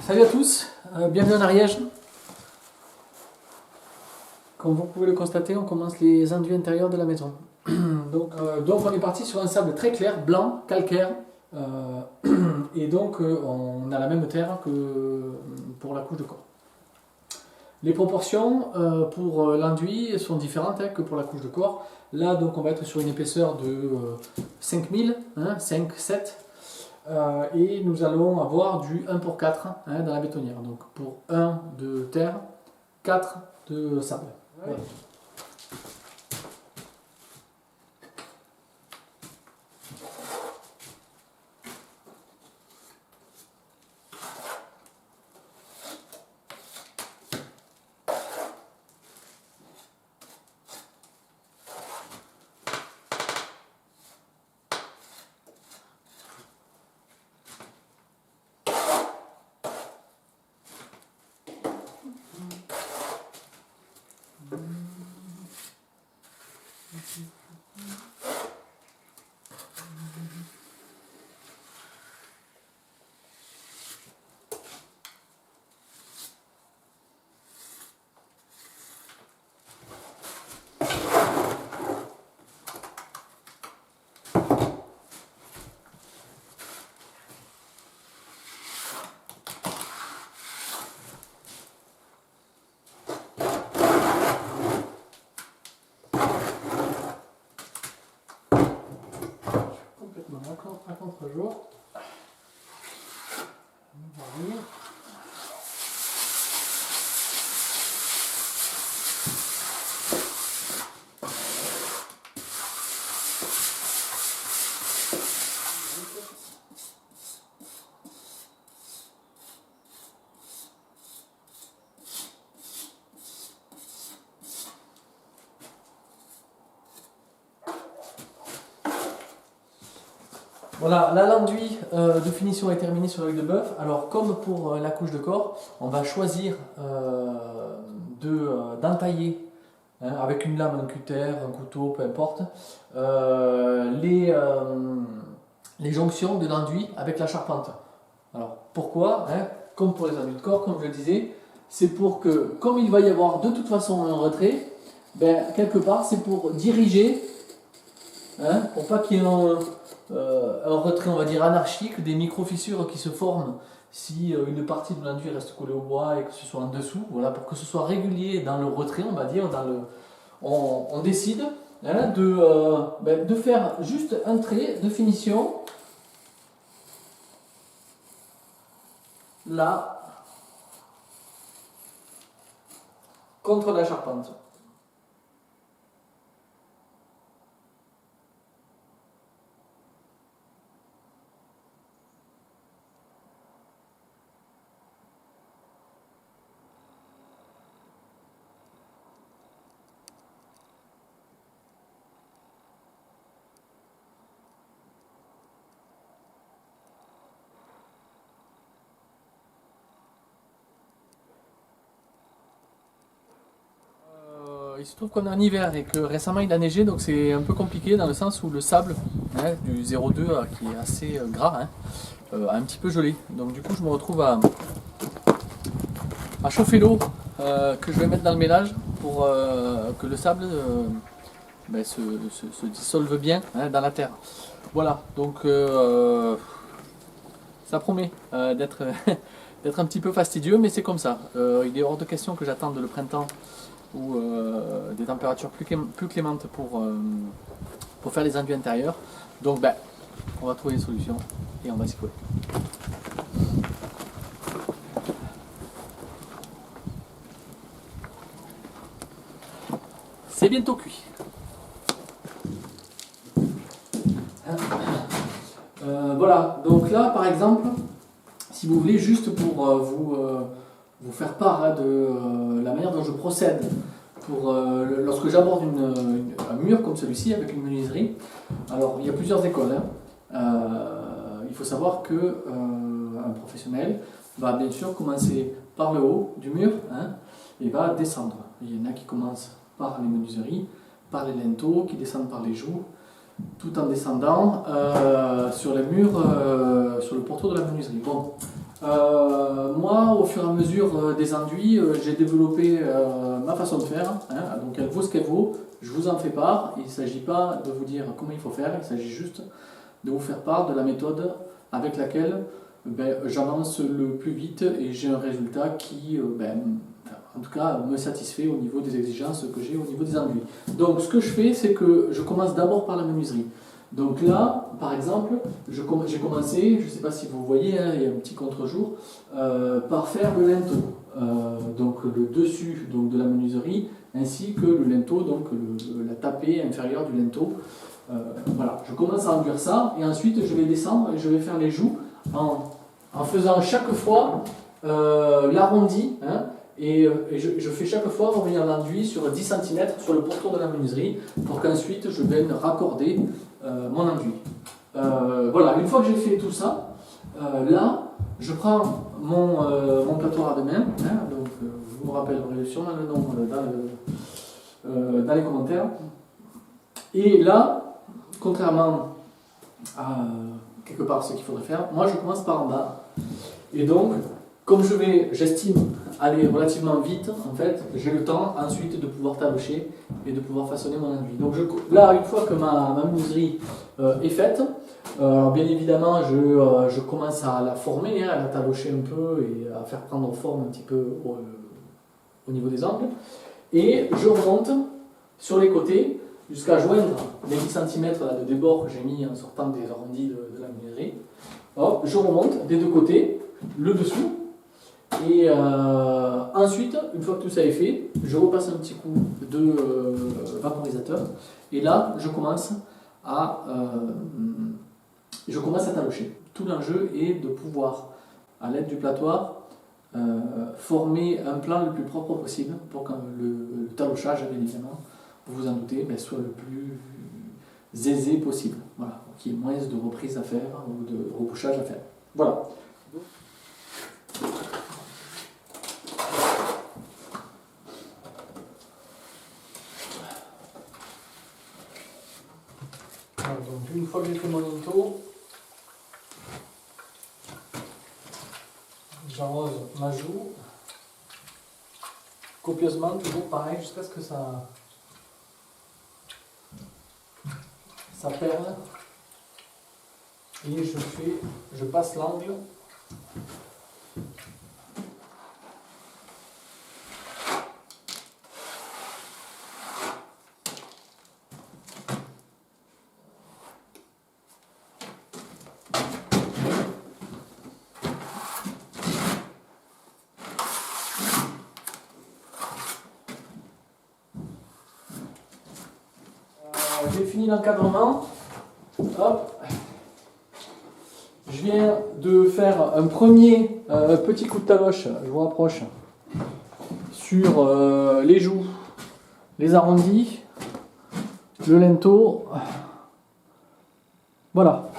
Salut à tous, bienvenue en Ariège. Comme vous pouvez le constater, on commence les enduits intérieurs de la maison. Donc on est parti sur un sable très clair, blanc, calcaire, et donc on a la même terre que pour la couche de corps. Les proportions pour l'enduit sont différentes que pour la couche de corps. Là donc on va être sur une épaisseur de 5000, 5, 7. Et nous allons avoir du 1 pour 4 dans la bétonnière. Donc pour 1 de terre, 4 de sable. Voilà. À contre-jour. Voilà, là l'enduit de finition est terminé sur l'œil de bœuf. Alors comme pour la couche de corps, on va choisir d'entailler avec une lame, un cutter, un couteau, peu importe, les jonctions de l'enduit avec la charpente. Alors pourquoi comme pour les enduits de corps, comme je le disais, c'est pour que, comme il va y avoir de toute façon un retrait, quelque part c'est pour diriger, pour pas qu'il y ait un retrait, on va dire, anarchique, des micro-fissures qui se forment si une partie de l'enduit reste collée au bois et que ce soit en dessous, voilà, pour que ce soit régulier dans le retrait, on va dire, on décide de faire juste un trait de finition, là, contre la charpente. Il se trouve qu'on est en hiver et que récemment il a neigé, donc c'est un peu compliqué dans le sens où le sable du 0,2 qui est assez gras a un petit peu gelé. Donc du coup je me retrouve à chauffer l'eau que je vais mettre dans le ménage pour que le sable se dissolve bien dans la terre. Voilà, donc ça promet d'être d'être un petit peu fastidieux, mais c'est comme ça. Il est hors de question que j'attende le printemps ou des températures plus clémentes pour faire les enduits intérieurs. Donc on va trouver une solution et on va s'y coller. C'est bientôt cuit. Voilà, donc là par exemple, si vous voulez, juste pour vous faire part de la manière dont je procède lorsque j'aborde un mur comme celui-ci avec une menuiserie. Alors il y a plusieurs écoles. Il faut savoir que un professionnel va bien sûr commencer par le haut du mur et va descendre. Il y en a qui commencent par les menuiseries, par les linteaux, qui descendent par les joues, tout en descendant sur les murs, sur le pourtour de la menuiserie. Bon, Moi, au fur et à mesure des enduits, j'ai développé ma façon de faire. Hein. Donc elle vaut ce qu'elle vaut. Je vous en fais part. Il ne s'agit pas de vous dire comment il faut faire. Il s'agit juste de vous faire part de la méthode avec laquelle j'avance le plus vite et j'ai un résultat qui, en tout cas, me satisfait au niveau des exigences que j'ai au niveau des enduits. Donc ce que je fais, c'est que je commence d'abord par la menuiserie. Donc là, par exemple, j'ai commencé, je ne sais pas si vous voyez, hein, il y a un petit contre-jour, par faire le linteau. Donc le dessus donc, de la menuiserie, ainsi que le linteau, donc la tapée inférieure du linteau. Voilà, je commence à enduire ça, et ensuite je vais descendre et je vais faire les joues en faisant chaque fois l'arrondi, hein, et je fais chaque fois revenir l'enduit sur 10 cm sur le pourtour de la menuiserie pour qu'ensuite je vienne raccorder mon enduit. Voilà, une fois que j'ai fait tout ça, là je prends mon platoir à deux mains, hein, donc vous me rappellerez sûrement le nom dans les commentaires. Et là, contrairement à quelque part ce qu'il faudrait faire, moi je commence par en bas. Et donc, comme j'estime aller relativement vite, en fait, j'ai le temps ensuite de pouvoir talocher et de pouvoir façonner mon enduit. Donc là, une fois que ma menuiserie est faite, alors bien évidemment, je commence à la former, hein, à la talocher un peu et à faire prendre forme un petit peu au niveau des angles. Et je remonte sur les côtés jusqu'à joindre les 10 cm de débord que j'ai mis en sortant des arrondis de la menuiserie. Hop, je remonte des deux côtés, le dessous. Et ensuite, une fois que tout ça est fait, je repasse un petit coup de vaporisateur. Et là, je commence à talocher. Tout l'enjeu est de pouvoir, à l'aide du platoir, former un plan le plus propre possible pour que le talochage, bien évidemment, vous vous en doutez, soit le plus aisé possible. Voilà, qu'il y ait moins de reprises à faire ou de rebouchage à faire. Voilà. Donc une fois que j'ai fait mon linteau, j'arrose ma joue copieusement, toujours pareil, jusqu'à ce que ça perle. Et je passe l'angle. J'ai fini l'encadrement. Hop. Je viens de faire un premier petit coup de taloche, je vous rapproche, sur les joues, les arrondis, le linteau. Voilà.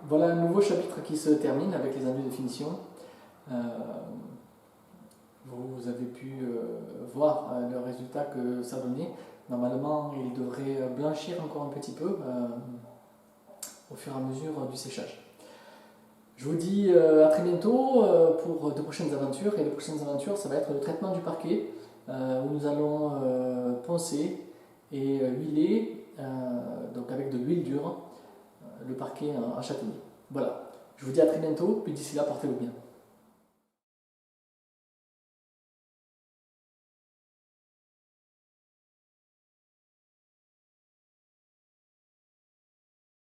Voilà un nouveau chapitre qui se termine avec les enduits de finition. Vous avez pu voir le résultat que ça donnait. Normalement, il devrait blanchir encore un petit peu au fur et à mesure du séchage. Je vous dis à très bientôt pour de prochaines aventures. Et les prochaines aventures, ça va être le traitement du parquet où nous allons poncer et huiler, donc avec de l'huile dure, le parquet en châtaignier. Voilà, je vous dis à très bientôt, puis d'ici là, portez-vous bien.